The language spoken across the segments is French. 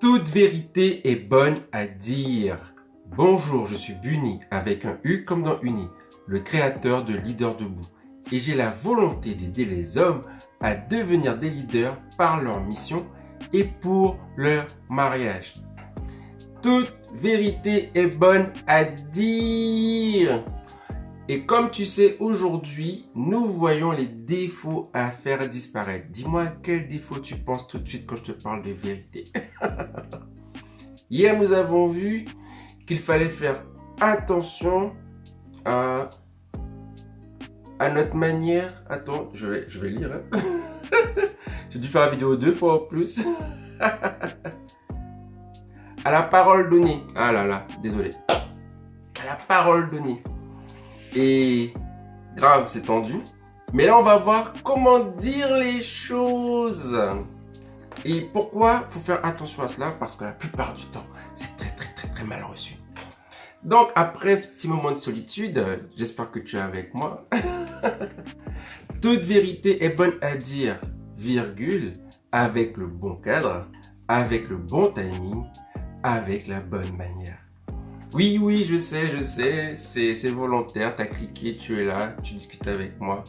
Toute vérité est bonne à dire. Bonjour, je suis Bunny avec un U comme dans Uni, le créateur de Leader Debout. Et j'ai la volonté d'aider les hommes à devenir des leaders par leur mission et pour leur mariage. Toute vérité est bonne à dire. Et comme tu sais, aujourd'hui, nous voyons les défauts à faire disparaître. Dis-moi quel défaut tu penses tout de suite quand je te parle de vérité. Hier, nous avons vu qu'il fallait faire attention à notre manière. Attends, je vais lire. Hein. J'ai dû faire la vidéo 2 fois en plus. À la parole donnée. Ah là là, désolé. À la parole donnée. Et grave, c'est tendu. Mais là, on va voir comment dire les choses. Et pourquoi il faut faire attention à cela? Parce que la plupart du temps, c'est très mal reçu. Donc, après ce petit moment de solitude, j'espère que tu es avec moi. Toute vérité est bonne à dire, virgule, avec le bon cadre, avec le bon timing, avec la bonne manière. Oui, je sais, c'est volontaire, t'as cliqué, tu es là, tu discutes avec moi.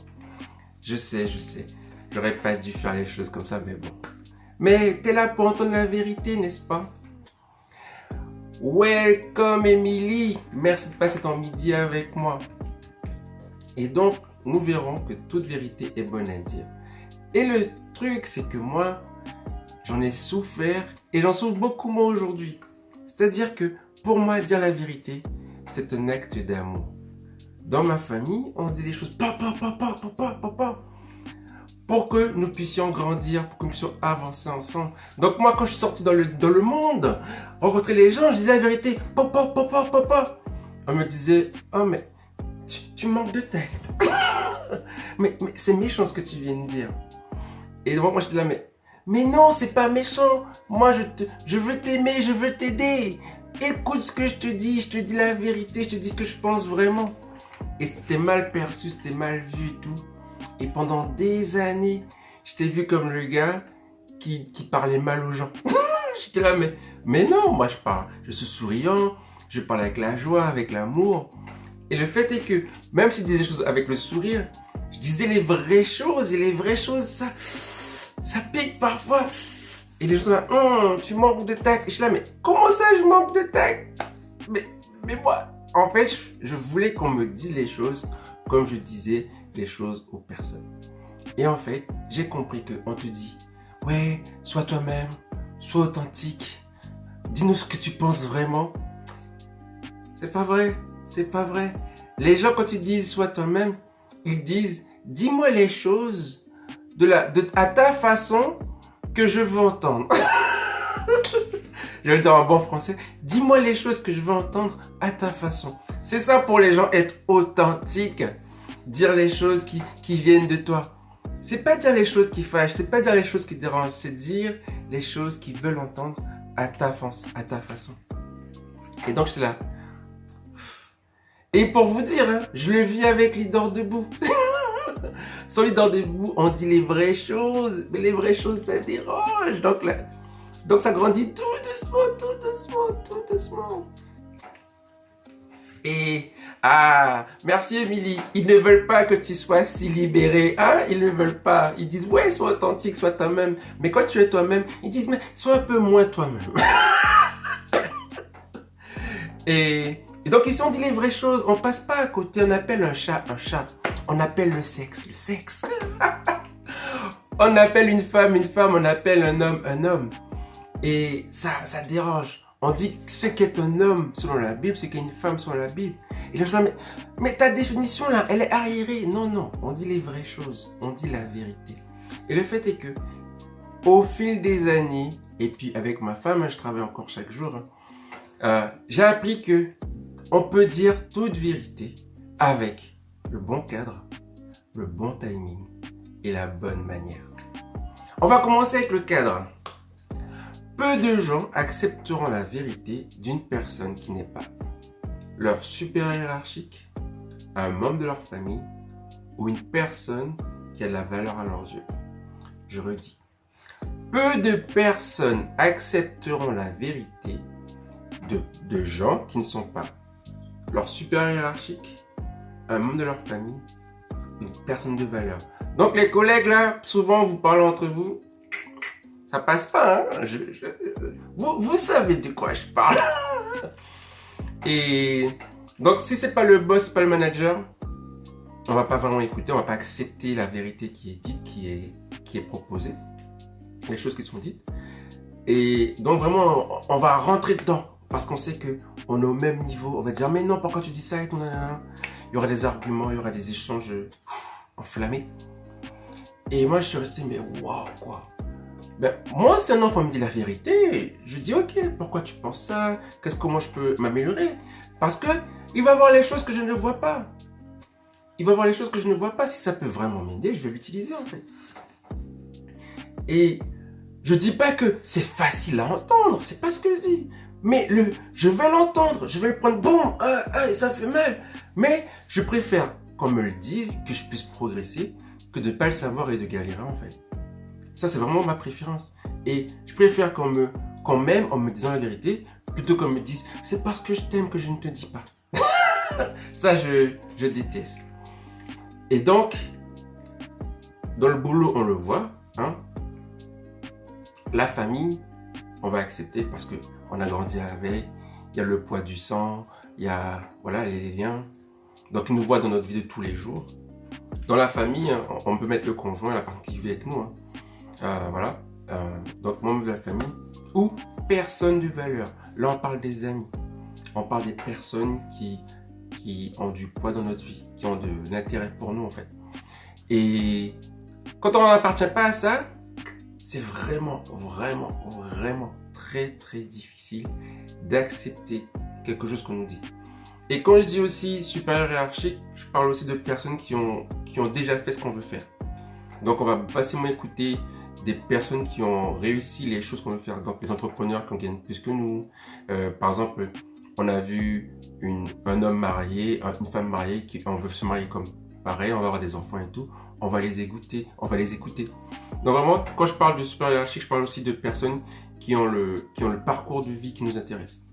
Je sais. J'aurais pas dû faire les choses comme ça, mais bon. Mais t'es là pour entendre la vérité, n'est-ce pas? Welcome Emily, merci de passer ton midi avec moi. Et donc, nous verrons que toute vérité est bonne à dire. Et le truc, c'est que moi, j'en ai souffert et j'en souffre beaucoup moins aujourd'hui. C'est-à-dire que pour moi, dire la vérité, c'est un acte d'amour. Dans ma famille, on se dit des choses papa, pour que nous puissions grandir, pour que nous puissions avancer ensemble. Donc moi, quand je suis sorti dans le monde, rencontrer les gens, je disais la vérité, papa. On me disait, oh mais tu manques de tact. mais c'est méchant ce que tu viens de dire. Et donc moi, je dis là, mais non, c'est pas méchant. Moi, je veux t'aimer, je veux t'aider. Écoute ce que je te dis la vérité, je te dis ce que je pense vraiment. Et c'était mal perçu, c'était mal vu et tout. Et pendant des années, je t'ai vu comme le gars qui parlait mal aux gens. J'étais là, mais non, moi je suis souriant, je parle avec la joie, avec l'amour. Et le fait est que, même si je disais des choses avec le sourire, je disais les vraies choses. Et les vraies choses, ça pique parfois. Et les gens sont là, tu manques de tact. Et je suis là, mais comment ça je manque de tact? Mais moi, en fait, je voulais qu'on me dise les choses comme je disais les choses aux personnes. Et en fait, j'ai compris qu'on te dit, ouais, sois toi-même, sois authentique, dis-nous ce que tu penses vraiment. C'est pas vrai. Les gens, quand ils disent sois toi-même, ils disent, dis-moi les choses à ta façon que je veux entendre. Je vais le dire en bon français. Dis-moi les choses que je veux entendre à ta façon. C'est ça pour les gens, être authentique. Dire les choses qui viennent de toi. C'est pas dire les choses qui fâchent, c'est pas dire les choses qui dérangent, c'est dire les choses qu'ils veulent entendre à ta façon. Et donc, je suis là. Et pour vous dire, hein, je le vis avec Leader Debout. Sans Leader Debout, on dit les vraies choses. Mais les vraies choses, ça dérange. Donc ça grandit tout doucement. Et, merci Émilie. Ils ne veulent pas que tu sois si libéré, hein? Ils ne veulent pas. Ils disent, ouais, sois authentique, sois toi-même. Mais quand tu es toi-même, ils disent, mais sois un peu moins toi-même. Et donc ici, on dit les vraies choses. On passe pas à côté. On appelle un chat. On appelle le sexe. On appelle une femme. On appelle un homme. Et ça dérange. On dit ce qu'est un homme selon la Bible, ce qu'est une femme selon la Bible. Et les gens disent, mais ta définition là, elle est arriérée. Non, on dit les vraies choses. On dit la vérité. Et le fait est que, au fil des années, et puis avec ma femme, je travaille encore chaque jour, j'ai appris que on peut dire toute vérité avec le bon cadre, le bon timing et la bonne manière. On va commencer avec le cadre. Peu de gens accepteront la vérité d'une personne qui n'est pas leur supérieur hiérarchique, un membre de leur famille ou une personne qui a de la valeur à leurs yeux. Je redis. peu de personnes accepteront la vérité de gens qui ne sont pas leur supérieur hiérarchique, un membre de leur famille, une personne de valeur. Donc les collègues là, souvent vous parlez entre vous, ça passe pas, hein. Vous savez de quoi je parle. Et donc si c'est pas le boss, c'est pas le manager, on va pas vraiment écouter, on va pas accepter la vérité qui est dite, qui est proposée, les choses qui sont dites. Et donc vraiment, on va rentrer dedans parce qu'on sait que on est au même niveau. On va dire mais non, pourquoi tu dis ça et tout, nanana. Il y aura des arguments, il y aura des échanges enflammés. Et moi, je suis resté mais waouh quoi. Ben moi, si un enfant me dit la vérité, je dis ok, pourquoi tu penses ça? Comment je peux m'améliorer? Parce que il va voir les choses que je ne vois pas. Il va voir les choses que je ne vois pas. Si ça peut vraiment m'aider, je vais l'utiliser en fait. Et je dis pas que c'est facile à entendre, c'est pas ce que je dis. Mais je vais l'entendre, je vais le prendre, boum, ça fait mal. Mais je préfère qu'on me le dise, que je puisse progresser, que de ne pas le savoir et de galérer en fait. Ça, c'est vraiment ma préférence. Et je préfère qu'on m'aime en me disant la vérité, plutôt qu'on me dise, c'est parce que je t'aime que je ne te dis pas. Ça, je déteste. Et donc, dans le boulot, on le voit, hein. La famille, on va accepter parce qu'on a grandi avec, il y a le poids du sang, il y a voilà, les liens. Donc, ils nous voient dans notre vie de tous les jours. Dans la famille, on peut mettre le conjoint, la personne qui vit avec nous. Hein. Voilà. Donc, membre de la famille ou personne de valeur. Là, on parle des amis. On parle des personnes qui ont du poids dans notre vie, qui ont de l'intérêt pour nous, en fait. Et quand on n'appartient pas à ça, c'est vraiment, vraiment, vraiment très, très difficile d'accepter quelque chose qu'on nous dit. Et quand je dis aussi supérieur hiérarchique, je parle aussi de personnes qui ont déjà fait ce qu'on veut faire. Donc, on va facilement écouter des personnes qui ont réussi les choses qu'on veut faire. Donc, les entrepreneurs qui en gagnent plus que nous. Par exemple, on a vu un homme marié, une femme mariée qui on veut se marier comme pareil, on va avoir des enfants et tout. On va les écouter. Donc vraiment, quand je parle de supérieur hiérarchique, je parle aussi de personnes qui ont le parcours de vie qui nous intéresse.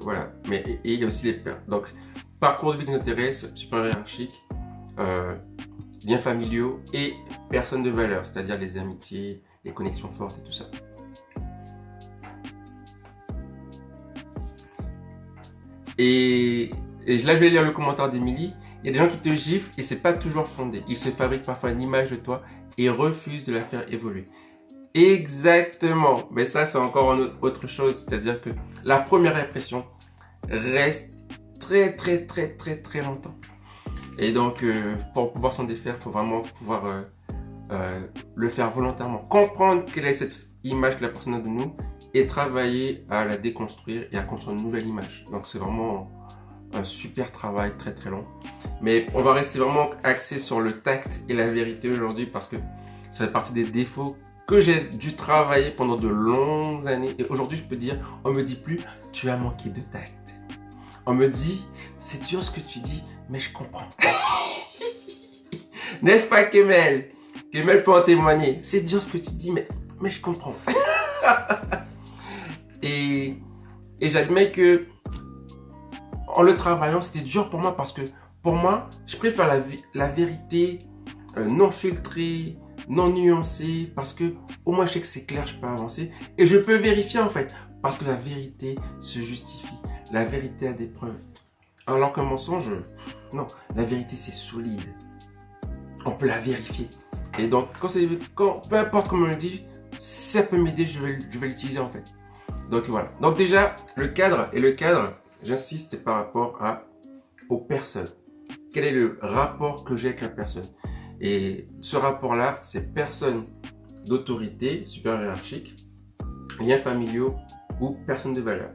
Voilà. Mais et il y a aussi donc parcours de vie qui nous intéresse, supérieur hiérarchique, liens familiaux et personnes de valeur, c'est-à-dire les amitiés, les connexions fortes et tout ça. Et là, je vais lire le commentaire d'Emilie. Il y a des gens qui te giflent et c'est pas toujours fondé. Ils se fabriquent parfois une image de toi et refusent de la faire évoluer. Exactement. Mais ça, c'est encore autre chose. C'est-à-dire que la première impression reste très, très, très, très, très longtemps. Et donc, pour pouvoir s'en défaire, il faut vraiment pouvoir le faire volontairement. Comprendre quelle est cette image que la personne a de nous et travailler à la déconstruire et à construire une nouvelle image. Donc, c'est vraiment un super travail très, très long. Mais on va rester vraiment axé sur le tact et la vérité aujourd'hui parce que ça fait partie des défauts que j'ai dû travailler pendant de longues années. Et aujourd'hui, je peux dire, on me dit plus, tu as manqué de tact. On me dit, c'est dur ce que tu dis, mais je comprends. N'est-ce pas, Kemel? Kemel peut en témoigner. C'est dur ce que tu dis, mais je comprends. Et j'admets que en le travaillant, c'était dur pour moi parce que pour moi, je préfère la vérité non filtrée, non nuancée, parce que au moins je sais que c'est clair, je peux avancer et je peux vérifier en fait, parce que la vérité se justifie, la vérité a des preuves. Alors qu'un mensonge, non, la vérité c'est solide, on peut la vérifier. Et donc peu importe comment on le dit, si ça peut m'aider, je vais l'utiliser en fait. Donc voilà. Donc déjà le cadre, j'insiste par rapport aux personnes. Quel est le rapport que j'ai avec la personne? Et ce rapport-là, c'est personne d'autorité, supérieure hiérarchique, liens familiaux ou personne de valeur.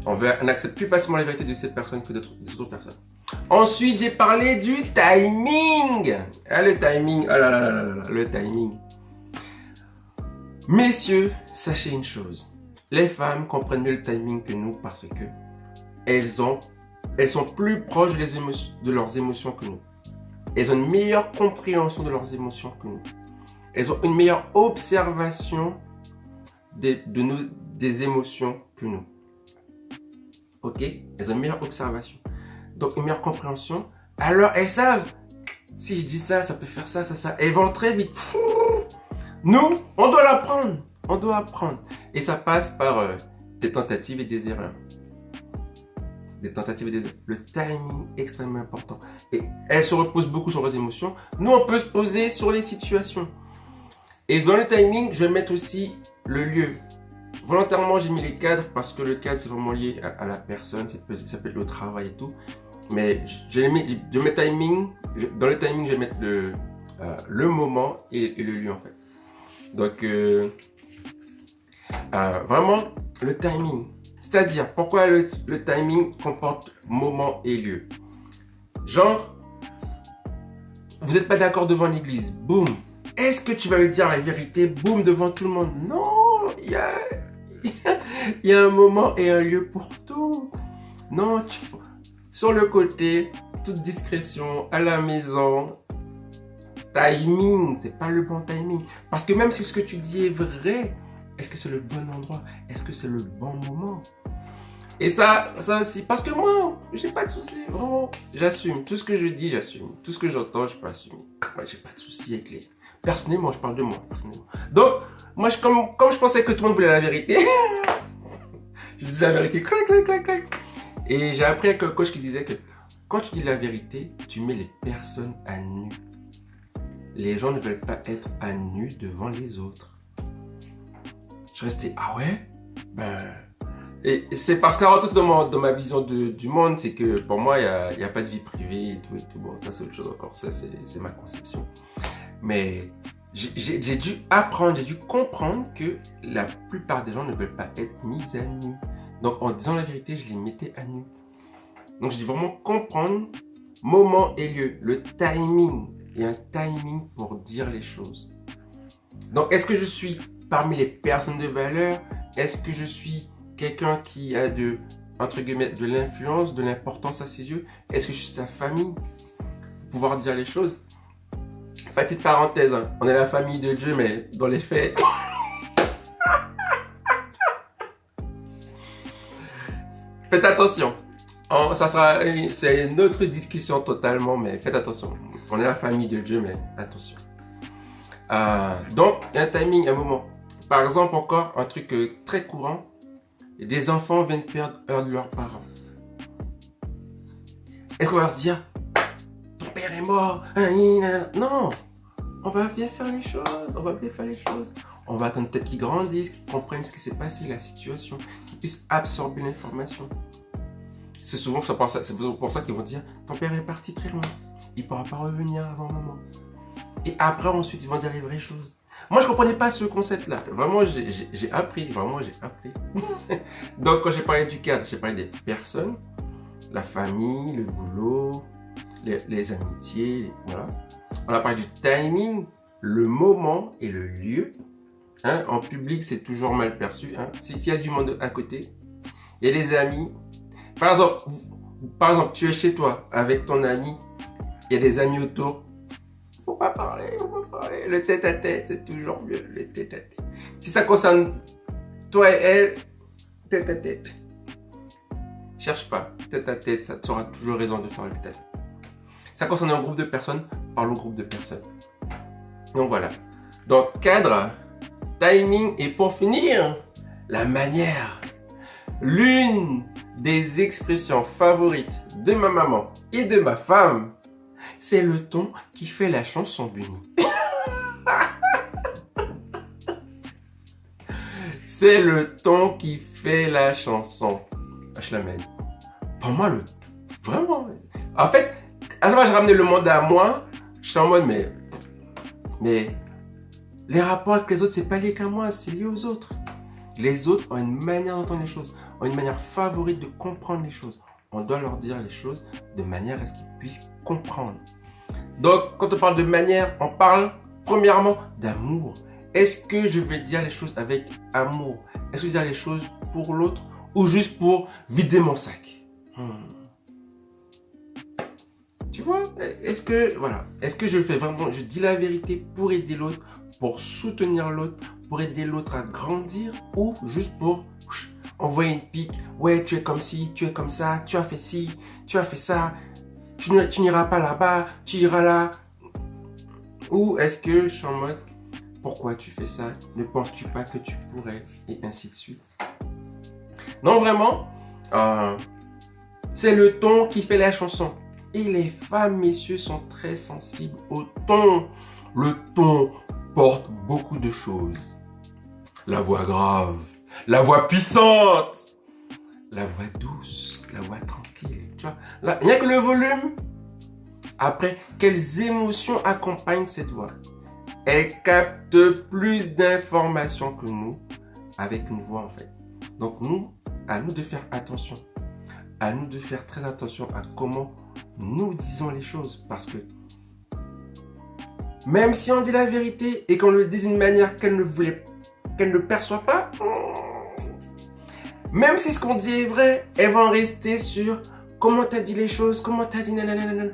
On accepte plus facilement la vérité de cette personne que des autres personnes. Ensuite, j'ai parlé du timing. Ah, le timing, oh là là là là là, le timing. Messieurs, sachez une chose. Les femmes comprennent mieux le timing que nous parce que elles sont plus proches de leurs émotions que nous. Elles ont une meilleure compréhension de leurs émotions que nous. elles ont une meilleure observation des émotions que nous. Ok? Elles ont une meilleure observation. Donc, une meilleure compréhension. Alors, elles savent, si je dis ça, ça peut faire ça, ça, ça. Elles vont très vite. Nous, on doit l'apprendre. On doit apprendre. Et ça passe par des tentatives et des erreurs. Des tentatives et des erreurs. Le timing est extrêmement important. Et elles se reposent beaucoup sur les émotions. Nous, on peut se poser sur les situations. Et dans le timing, je vais mettre aussi le lieu. Volontairement, j'ai mis les cadres parce que le cadre, c'est vraiment lié à la personne. Ça peut être le travail et tout. Mais dans le timing, je vais mettre le moment et le lieu en fait. Donc, vraiment, le timing. C'est-à-dire, pourquoi le timing comporte moment et lieu? Genre, vous n'êtes pas d'accord devant l'église, boum. Est-ce que tu vas lui dire la vérité, boum, devant tout le monde? Non, il y a un moment et un lieu pour tout. Non, sur le côté, toute discrétion, à la maison, timing, c'est pas le bon timing. Parce que même si ce que tu dis est vrai, est-ce que c'est le bon endroit? Est-ce que c'est le bon moment? Et ça aussi, parce que moi, j'ai pas de soucis, vraiment, j'assume. Tout ce que je dis, j'assume. Tout ce que j'entends, je peux assumer. Moi, j'ai pas de soucis avec les... Personnellement, je parle de moi, personnellement. Donc, moi, comme je pensais que tout le monde voulait la vérité, je disais la vérité, clac, clac, clac, clac. Et j'ai appris avec un coach qui disait que quand tu dis la vérité, tu mets les personnes à nu. Les gens ne veulent pas être à nu devant les autres. Je restais, ah ouais? Et c'est parce qu'avant tout, dans ma vision du monde, c'est que pour moi, il n'y a pas de vie privée et tout et tout. Bon, ça c'est autre chose encore, ça c'est ma conception. Mais j'ai dû apprendre, j'ai dû comprendre que la plupart des gens ne veulent pas être mis à nu. Donc en disant la vérité, je les mettais à nu. Donc j'ai dû vraiment comprendre moment et lieu, le timing. Il y a un timing pour dire les choses. Donc est-ce que je suis parmi les personnes de valeur? Est-ce que je suis quelqu'un qui a entre guillemets, de l'influence, de l'importance à ses yeux? Est-ce que je suis sa famille? Pour pouvoir dire les choses. Petite parenthèse, hein. On est la famille de Dieu, mais dans les faits... Faites attention. C'est une autre discussion totalement, mais faites attention. On est la famille de Dieu, mais attention. Donc, il y a un timing, un moment. Par exemple, encore un truc très courant. Des enfants viennent perdre un de leurs parents. Est-ce qu'on va leur dire, ton père est mort? Non, on va bien faire les choses. On va attendre peut-être qu'ils grandissent, qu'ils comprennent ce qui s'est passé, la situation, qu'ils puissent absorber l'information. C'est souvent pour ça qu'ils vont dire, ton père est parti très loin. Il ne pourra pas revenir avant un moment. Et après, ensuite, ils vont dire les vraies choses. Moi, je ne comprenais pas ce concept-là. Vraiment, j'ai appris. Donc, quand j'ai parlé du cadre, j'ai parlé des personnes, la famille, le boulot, les amitiés, voilà. On a parlé du timing, le moment et le lieu. Hein, en public, c'est toujours mal perçu. Hein. S'il y a du monde à côté, il y a des amis. Par exemple, tu es chez toi avec ton ami, il y a des amis autour. Faut pas parler. Le tête-à-tête, c'est toujours mieux, le tête-à-tête. Si ça concerne toi et elle, tête-à-tête. Cherche pas, tête-à-tête, ça tu auras toujours raison de faire le tête-à-tête. Ça concerne un groupe de personnes, parle au groupe de personnes. Donc voilà. Donc cadre, timing et pour finir, la manière. L'une des expressions favorites de ma maman et de ma femme, c'est le ton qui fait la chanson Bunny. C'est le ton qui fait la chanson. Je la mène. Pour moi, vraiment. En fait, à chaque fois que j'ai ramené le monde à moi, je suis en mode, mais les rapports avec les autres, c'est pas lié qu'à moi, c'est lié aux autres. Les autres ont une manière d'entendre les choses, ont une manière favorite de comprendre les choses. On doit leur dire les choses de manière à ce qu'ils puissent comprendre. Donc, quand on parle de manière, on parle premièrement d'amour. Est-ce que je vais dire les choses avec amour? Est-ce que je vais dire les choses pour l'autre ou juste pour vider mon sac? Tu vois? Est-ce que je fais vraiment, je dis la vérité pour aider l'autre, pour soutenir l'autre, pour aider l'autre à grandir, ou juste pour envoyer une pique. Ouais, tu es comme ci, tu es comme ça, tu as fait ci, tu as fait ça, tu n'iras pas là-bas, tu iras là. Ou est-ce que je suis en mode, pourquoi tu fais ça? Ne penses-tu pas que tu pourrais? Et ainsi de suite. Non, vraiment, c'est le ton qui fait la chanson. Et les femmes, messieurs, sont très sensibles au ton. Le ton porte beaucoup de choses. La voix grave, la voix puissante, la voix douce, la voix tranquille. Tu vois, là, il n'y a que le volume. Après, quelles émotions accompagnent cette voix? Elle capte plus d'informations que nous avec une voix en fait. Donc à nous de faire attention. À nous de faire très attention à comment nous disons les choses. Parce que même si on dit la vérité et qu'on le dit d'une manière qu'elle ne perçoit pas, même si ce qu'on dit est vrai, elle va en rester sur comment tu as dit les choses, comment tu as dit nanana.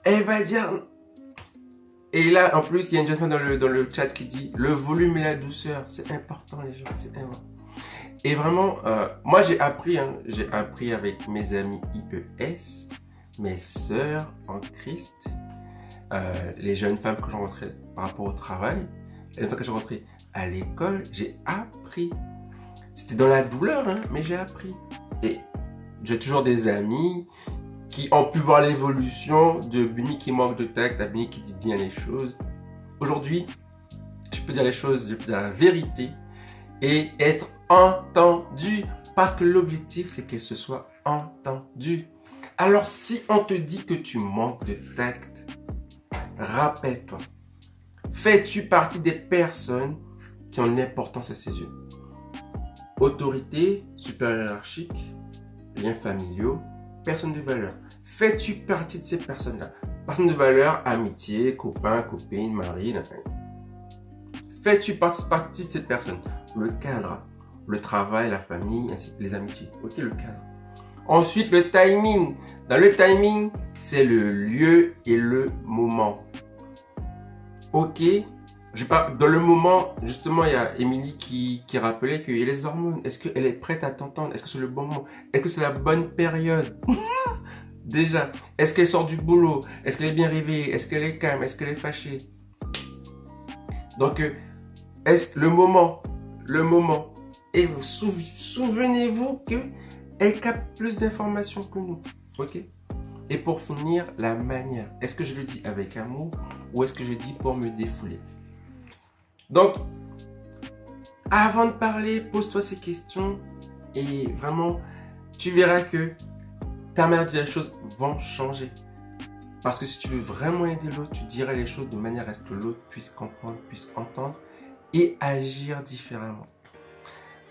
Elle va dire... Et là, en plus, il y a une gentleman dans le chat qui dit le volume et la douceur, c'est important les gens, c'est important. Et vraiment, moi j'ai appris avec mes amis IES, mes sœurs en Christ, les jeunes femmes que j'ai rencontrées par rapport au travail, et quand j'ai rentré à l'école, j'ai appris. C'était dans la douleur, hein, mais j'ai appris. Et j'ai toujours des amis qui ont pu voir l'évolution de Bunny qui manque de tact à Bunny qui dit bien les choses. Aujourd'hui, je peux dire les choses, je peux dire la vérité et être entendu parce que l'objectif, c'est qu'elle se soit entendue. Alors, si on te dit que tu manques de tact, rappelle-toi, fais-tu partie des personnes qui ont une importance à ses yeux? Autorité, supérieur hiérarchique, liens familiaux, personnes de valeur. Fais-tu partie de ces personnes-là? Personnes de valeur, amitié, copain, copine, mari, fais-tu partie de ces personnes? Le cadre, le travail, la famille, ainsi que les amitiés. Ok, le cadre. Ensuite, le timing. Dans le timing, c'est le lieu et le moment. Ok. Dans le moment, justement, il y a Émilie qui rappelait qu'il y a les hormones. Est-ce qu'elle est prête à t'entendre? Est-ce que c'est le bon moment? Est-ce que c'est la bonne période? Déjà, est-ce qu'elle sort du boulot? Est-ce qu'elle est bien réveillée? Est-ce qu'elle est calme? Est-ce qu'elle est fâchée? Donc, est-ce le moment? Et vous souvenez-vous qu'elle capte plus d'informations que nous. Ok? Et pour finir, la manière. Est-ce que je le dis avec amour ou est-ce que je dis pour me défouler? Donc, avant de parler, pose-toi ces questions et vraiment, tu verras que ta manière de dire les choses vont changer. Parce que si tu veux vraiment aider l'autre, tu diras les choses de manière à ce que l'autre puisse comprendre, puisse entendre et agir différemment.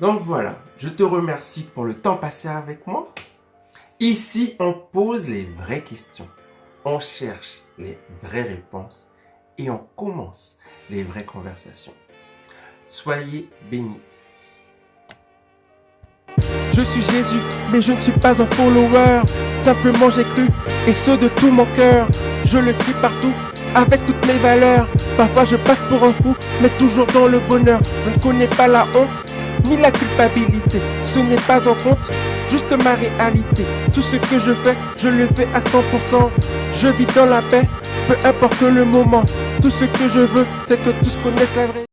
Donc voilà, je te remercie pour le temps passé avec moi. Ici, on pose les vraies questions, on cherche les vraies réponses et on commence les vraies conversations. Soyez bénis. Je suis Jésus, mais je ne suis pas un follower. Simplement j'ai cru, et ce de tout mon cœur. Je le crie partout, avec toutes mes valeurs. Parfois je passe pour un fou, mais toujours dans le bonheur. Je ne connais pas la honte, ni la culpabilité. Ce n'est pas en compte, juste ma réalité. Tout ce que je le fais à 100%. Je vis dans la paix, peu importe le moment. Tout ce que je veux, c'est que tous connaissent la vraie.